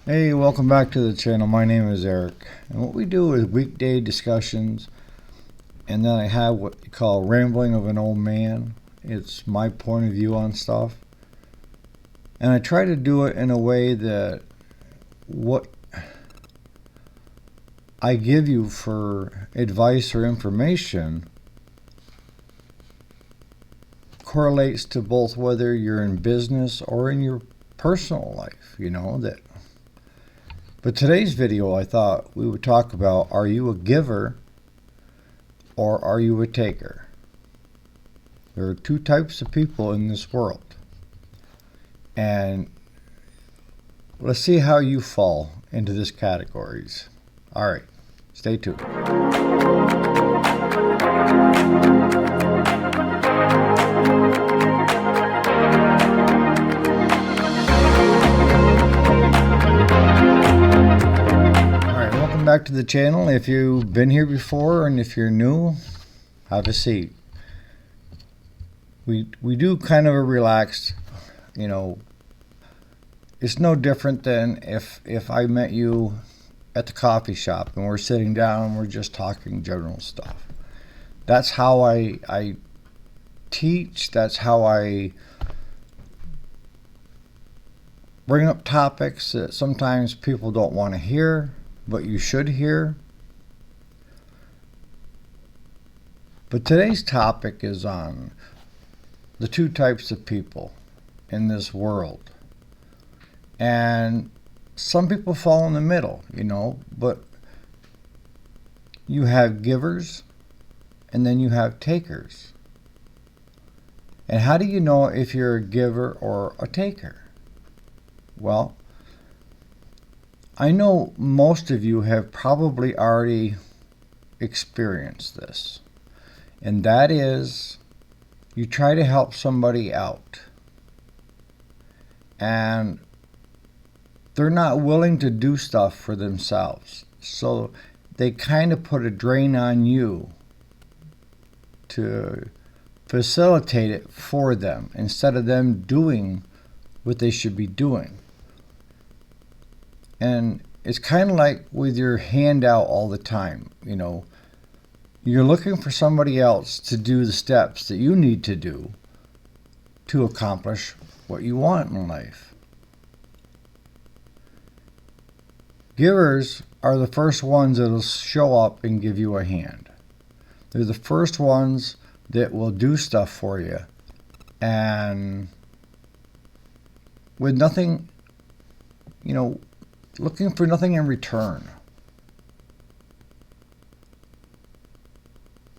Hey, welcome back to the channel. My name is Eric, and what we do is weekday discussions, and then I have what you call rambling of an old man. It's my point of view on stuff, and I try to do it in a way that what I give you for advice or information correlates to both whether you're in business or in your personal life, that. But today's video, I thought we would talk about, are you a giver or are you a taker? There are two types of people in this world. And let's see how you fall into these categories. All right, stay tuned. Back to the channel. If you've been here before and if you're new, have a seat. We do kind of a relaxed, it's no different than if I met you at the coffee shop and we're sitting down and we're just talking general stuff. That's how I teach. That's how I bring up topics that sometimes people don't want to hear, but you should hear. But today's topic is on the two types of people in this world. And some people fall in the middle, but you have givers and then you have takers. And how do you know if you're a giver or a taker? Well, I know most of you have probably already experienced this, and that is you try to help somebody out, and they're not willing to do stuff for themselves, so they kind of put a drain on you to facilitate it for them instead of them doing what they should be doing. And it's kind of like with your hand out all the time, You're looking for somebody else to do the steps that you need to do to accomplish what you want in life. Givers are the first ones that will show up and give you a hand. They're the first ones that will do stuff for you, and with nothing, looking for nothing in return.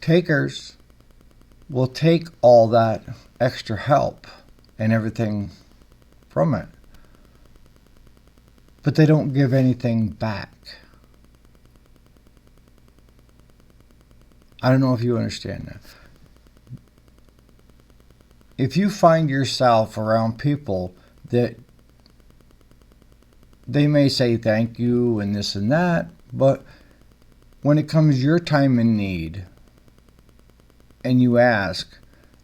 Takers will take all that extra help and everything from it, but they don't give anything back. I don't know if you understand that. If you find yourself around people that they may say thank you and this and that, but when it comes your time in need and you ask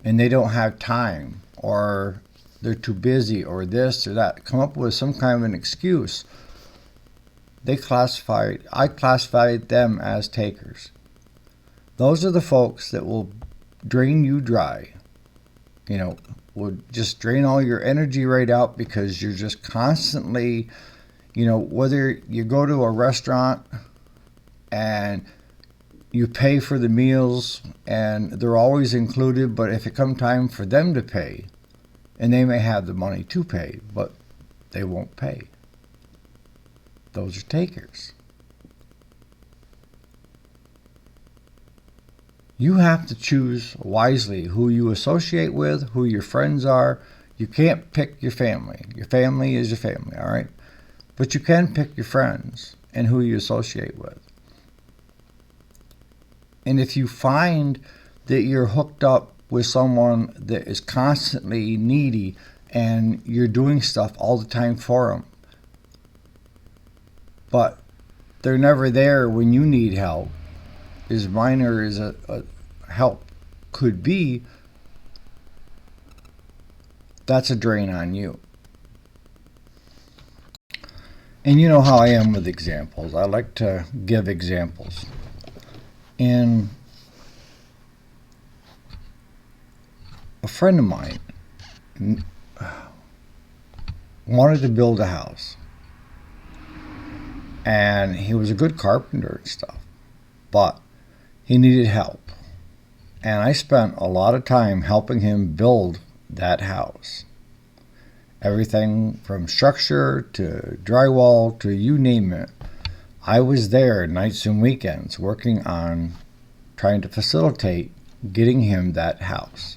and they don't have time or they're too busy or this or that, come up with some kind of an excuse, I classified them as takers. Those are the folks that will drain you dry, would just drain all your energy right out because you're just constantly, whether you go to a restaurant and you pay for the meals and they're always included, but if it comes time for them to pay, and they may have the money to pay, but they won't pay. Those are takers. You have to choose wisely who you associate with, who your friends are. You can't pick your family. Your family is your family, all right? But you can pick your friends and who you associate with. And if you find that you're hooked up with someone that is constantly needy and you're doing stuff all the time for them, but they're never there when you need help, as minor as a help could be, that's a drain on you. And you know how I am with examples. I like to give examples. And a friend of mine wanted to build a house. And he was a good carpenter and stuff. But he needed help. And I spent a lot of time helping him build that house. Everything from structure to drywall to you name it. I was there nights and weekends working on trying to facilitate getting him that house.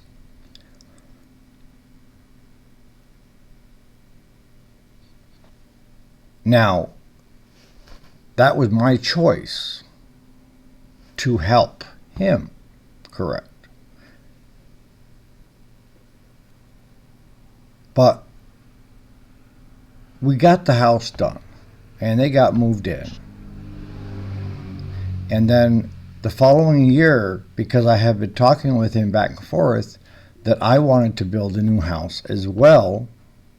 Now, that was my choice to help him, correct? But we got the house done, and they got moved in. And then the following year, because I had been talking with him back and forth, that I wanted to build a new house as well.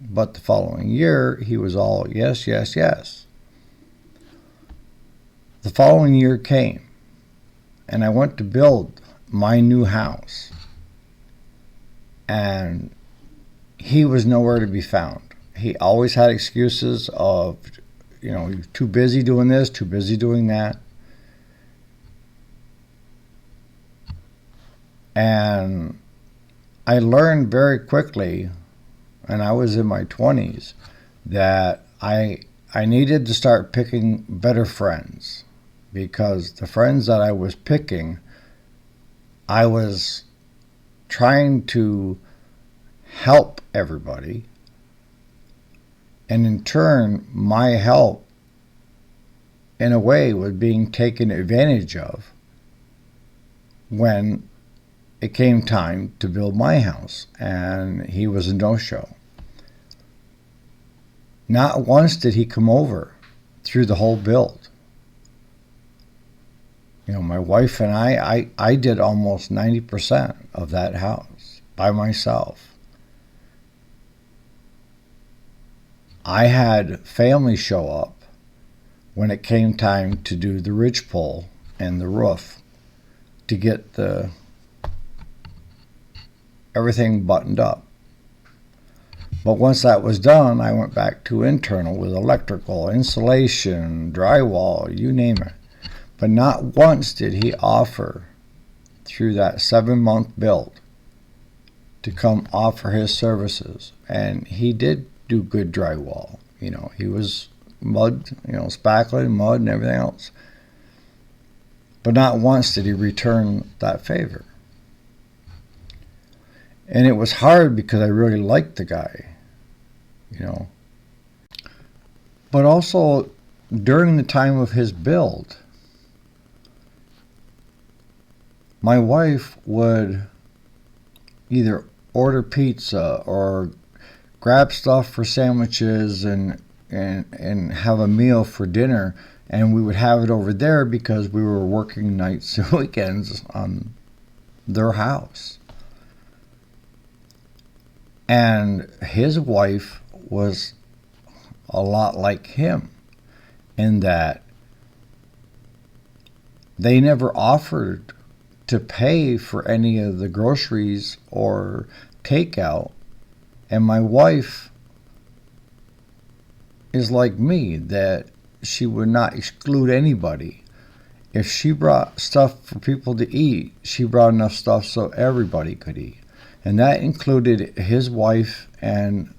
But the following year, he was all, yes, yes, yes. The following year came, and I went to build my new house. And he was nowhere to be found. He always had excuses of, you're too busy doing this, too busy doing that. And I learned very quickly, and I was in my 20s, that I needed to start picking better friends, because the friends that I was picking, I was trying to help everybody, and in turn, my help, in a way, was being taken advantage of when it came time to build my house, and he was a no-show. Not once did he come over through the whole build. My wife and I did almost 90% of that house by myself. I had family show up when it came time to do the ridge pole and the roof to get everything buttoned up. But once that was done, I went back to internal with electrical, insulation, drywall, you name it. But not once did he offer, through that 7-month build, to come offer his services. And he did do good drywall. He was mud, spackling, mud, and everything else. But not once did he return that favor. And it was hard because I really liked the guy, But also, during the time of his build, my wife would either order pizza or grab stuff for sandwiches and have a meal for dinner, and we would have it over there because we were working nights and weekends on their house. And his wife was a lot like him in that they never offered to pay for any of the groceries or takeout. And my wife is like me, that she would not exclude anybody. If she brought stuff for people to eat, she brought enough stuff so everybody could eat. And that included his wife and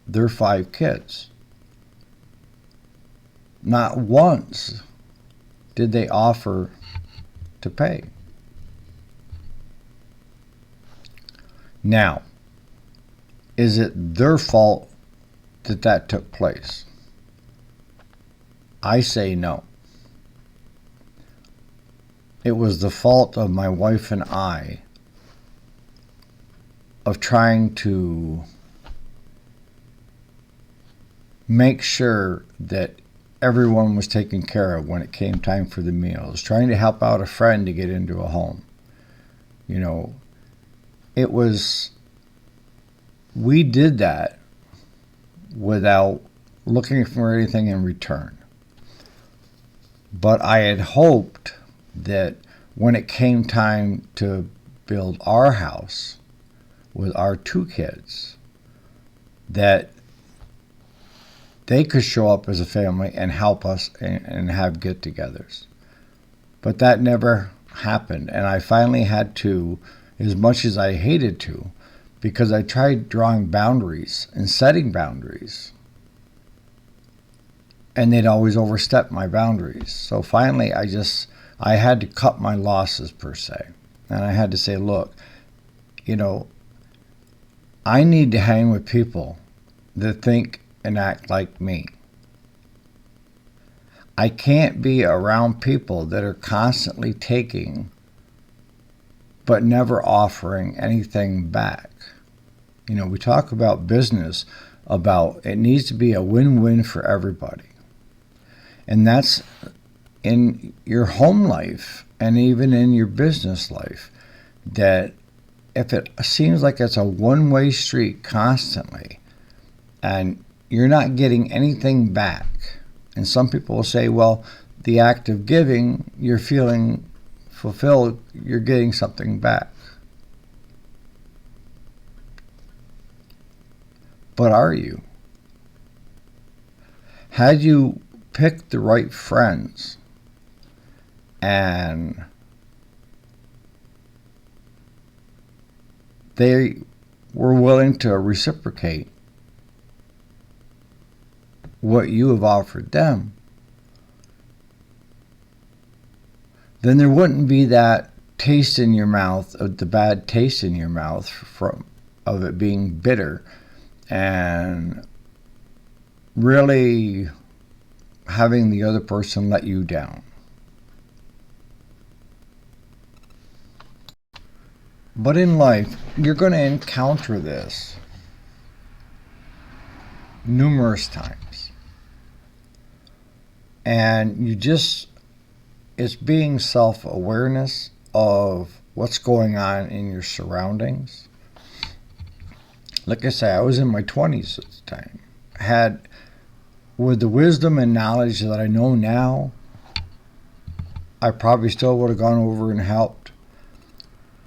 their 5 kids. Not once did they offer to pay. Now, is it their fault that that took place? I say no. It was the fault of my wife and I of trying to make sure that everyone was taken care of when it came time for the meals, trying to help out a friend to get into a home. We did that without looking for anything in return. But I had hoped that when it came time to build our house with our 2 kids, that they could show up as a family and help us and have get-togethers. But that never happened, and I finally had to, as much as I hated to, because I tried drawing boundaries and setting boundaries, and they'd always overstep my boundaries. So finally I had to cut my losses, per se. And I had to say, look, I need to hang with people that think and act like me. I can't be around people that are constantly taking but never offering anything back. We talk about business, about it needs to be a win-win for everybody. And that's in your home life and even in your business life, that if it seems like it's a one-way street constantly and you're not getting anything back, and some people will say, well, the act of giving, you're feeling fulfilled, you're getting something back. But are you? Had you picked the right friends and they were willing to reciprocate what you have offered them, then there wouldn't be that taste in your mouth, of the bad taste in your mouth of it being bitter and really having the other person let you down. But in life, you're going to encounter this numerous times. And it's being self-awareness of what's going on in your surroundings. Like I say, I was in my 20s at the time. With the wisdom and knowledge that I know now, I probably still would have gone over and helped.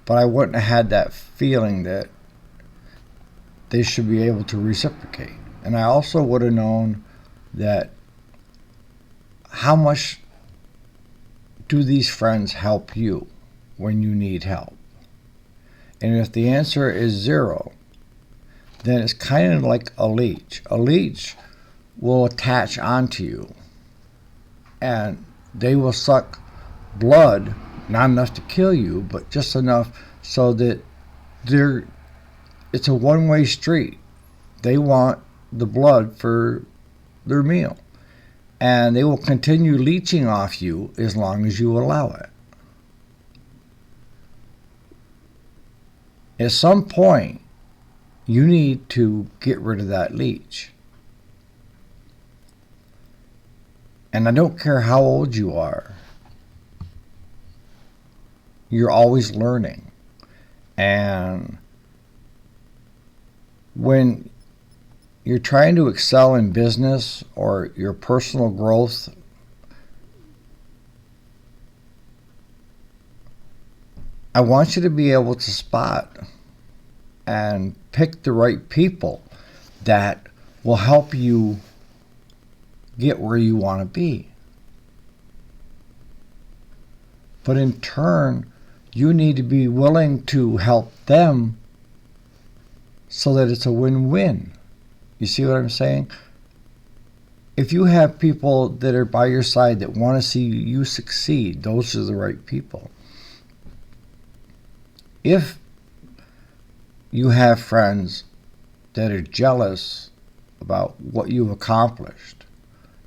But I wouldn't have had that feeling that they should be able to reciprocate. And I also would have known that how much do these friends help you when you need help? And if the answer is 0, then it's kind of like a leech. A leech will attach onto you, and they will suck blood, not enough to kill you, but just enough so that it's a one-way street. They want the blood for their meal, and they will continue leeching off you as long as you allow it. At some point, you need to get rid of that leech. And I don't care how old you are, you're always learning. And when you're trying to excel in business or your personal growth, I want you to be able to spot and pick the right people that will help you get where you want to be. But in turn, you need to be willing to help them so that it's a win-win. You see what I'm saying? If you have people that are by your side that want to see you succeed, those are the right people. If you have friends that are jealous about what you've accomplished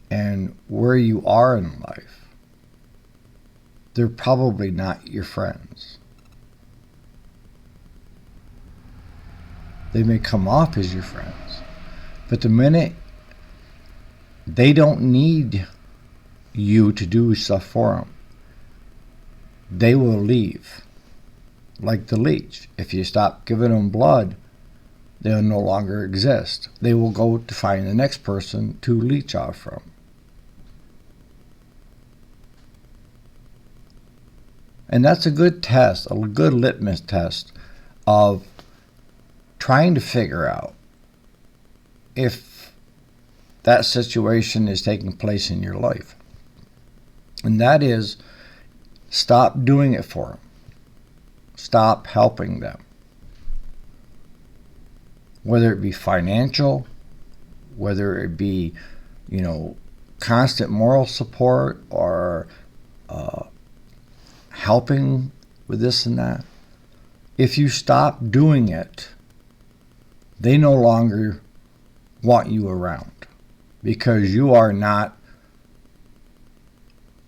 and where you are in life, they're probably not your friends. They may come off as your friends, but the minute they don't need you to do stuff for them, they will leave. Like the leech. If you stop giving them blood, they'll no longer exist. They will go to find the next person to leech off from. And that's a good test, a good litmus test of trying to figure out if that situation is taking place in your life. And that is, stop doing it for them. Stop helping them. Whether it be financial, whether it be, constant moral support, or helping with this and that. If you stop doing it, they no longer want you around because you are not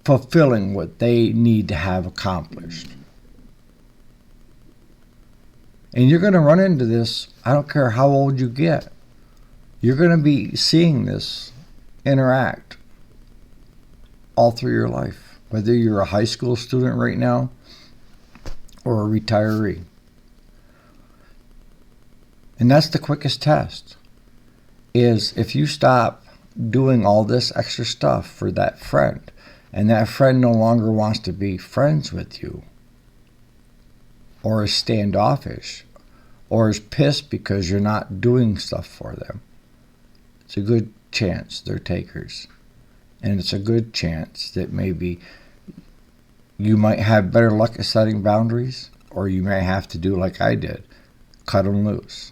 fulfilling what they need to have accomplished. And you're going to run into this, I don't care how old you get. You're going to be seeing this interact all through your life, whether you're a high school student right now or a retiree. And that's the quickest test, is if you stop doing all this extra stuff for that friend, and that friend no longer wants to be friends with you, or is standoffish, or is pissed because you're not doing stuff for them, it's a good chance they're takers. And it's a good chance that maybe you might have better luck at setting boundaries, or you may have to do like I did, cut them loose.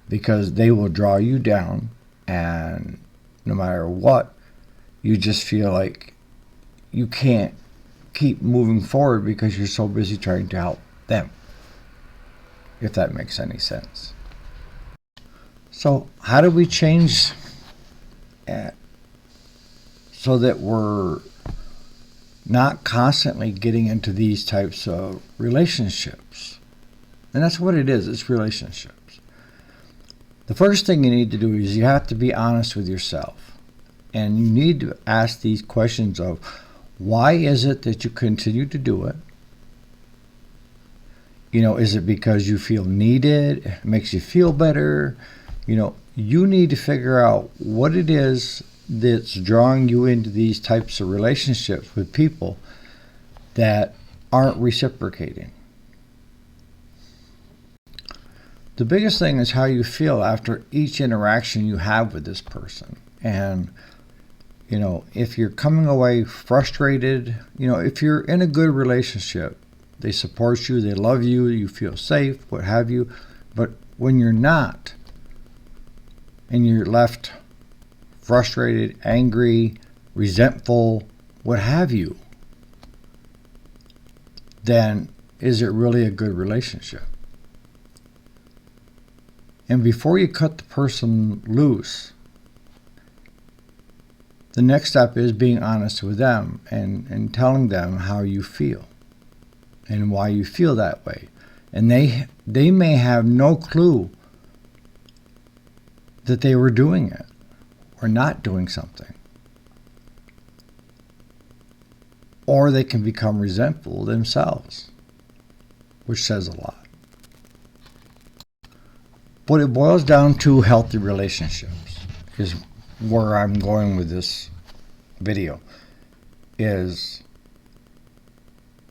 Because they will draw you down, and no matter what, you just feel like you can't keep moving forward because you're so busy trying to help them, if that makes any sense. So how do we change so that we're not constantly getting into these types of relationships? And that's what it is, it's relationships. The first thing you need to do is you have to be honest with yourself. And you need to ask these questions of, why is it that you continue to do it? Is it because you feel needed? It makes you feel better? You need to figure out what it is that's drawing you into these types of relationships with people that aren't reciprocating. The biggest thing is how you feel after each interaction you have with this person. And, if you're coming away frustrated, if you're in a good relationship, they support you, they love you, you feel safe, what have you. But when you're not, and you're left frustrated, angry, resentful, what have you, then is it really a good relationship? And before you cut the person loose, the next step is being honest with them and telling them how you feel and why you feel that way. And they may have no clue that they were doing it or not doing something. Or they can become resentful themselves, which says a lot. But it boils down to healthy relationships, is where I'm going with this video. Is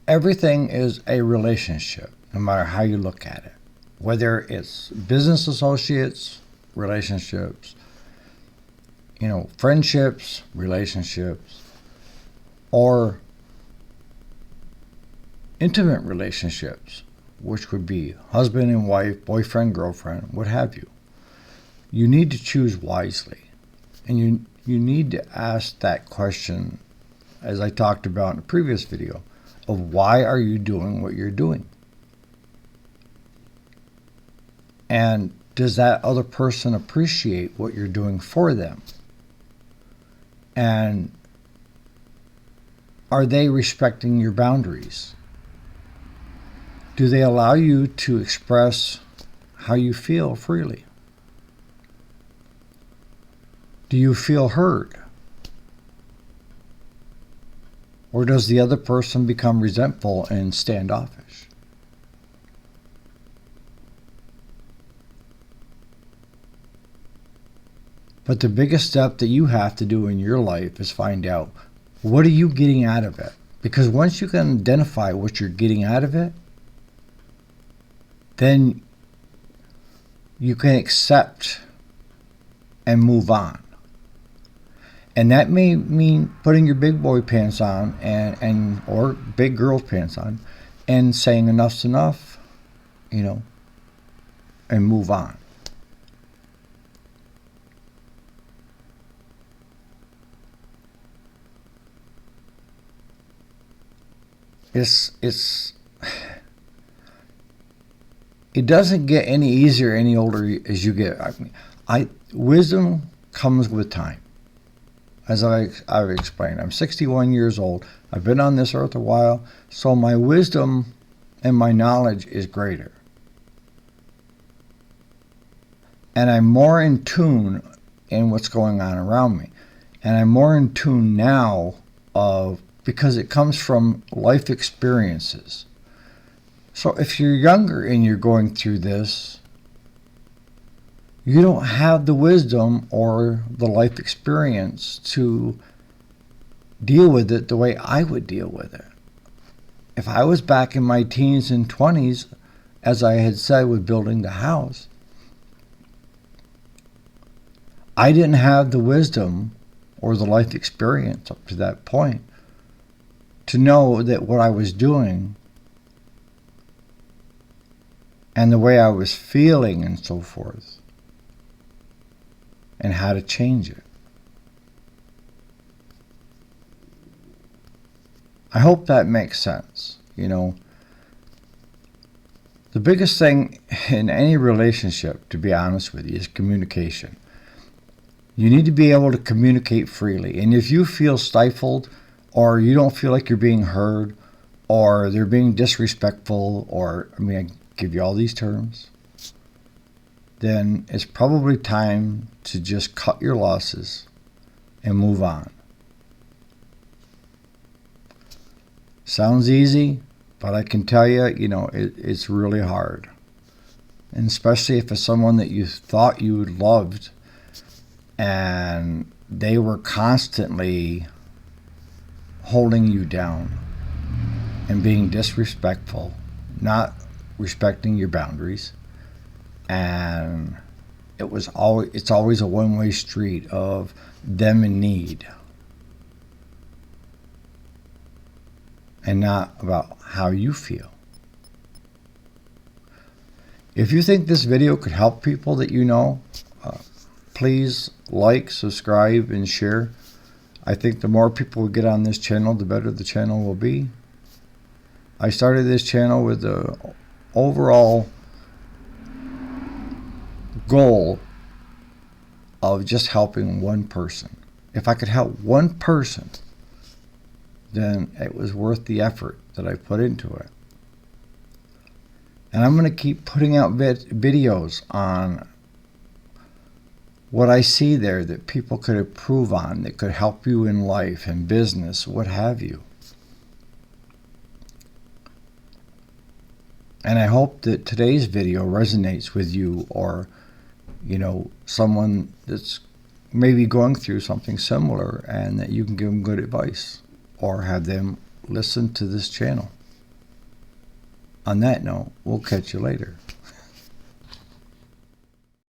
everything is a relationship, no matter how you look at it. Whether it's business associates, relationships, friendships, relationships, or intimate relationships, which would be husband and wife, boyfriend, girlfriend, what have you. You need to choose wisely. And you need to ask that question, as I talked about in a previous video, of why are you doing what you're doing? And does that other person appreciate what you're doing for them? And are they respecting your boundaries? Do they allow you to express how you feel freely? Do you feel heard? Or does the other person become resentful and standoffish? But the biggest step that you have to do in your life is find out, what are you getting out of it? Because once you can identify what you're getting out of it, then you can accept and move on. And that may mean putting your big boy pants on and or big girl pants on and saying enough's enough, and move on. It doesn't get any easier any older as you get. Wisdom comes with time. As I've explained, I'm 61 years old. I've been on this earth a while, so my wisdom and my knowledge is greater. And I'm more in tune in what's going on around me. And I'm more in tune now because it comes from life experiences. So if you're younger and you're going through this, you don't have the wisdom or the life experience to deal with it the way I would deal with it. If I was back in my teens and 20s, as I had said with building the house, I didn't have the wisdom or the life experience up to that point to know that what I was doing and the way I was feeling and so forth, and how to change it. I hope that makes sense. The biggest thing in any relationship, to be honest with you, is communication. You need to be able to communicate freely. And if you feel stifled, or you don't feel like you're being heard, or they're being disrespectful, I give you all these terms, then it's probably time to just cut your losses and move on. Sounds easy, but I can tell you, it's really hard. And especially if it's someone that you thought you loved and they were constantly holding you down and being disrespectful, not respecting your boundaries. And it's always a one-way street of them in need and not about how you feel. If you think this video could help people that you know, please like, subscribe, and share. I think the more people we get on this channel, the better the channel will be. I started this channel with the overall goal of just helping one person. If I could help one person, then it was worth the effort that I put into it. And I'm going to keep putting out videos on what I see there that people could improve on, that could help you in life and business, what have you. And I hope that today's video resonates with you, or someone that's maybe going through something similar, and that you can give them good advice or have them listen to this channel. On that note, we'll catch you later.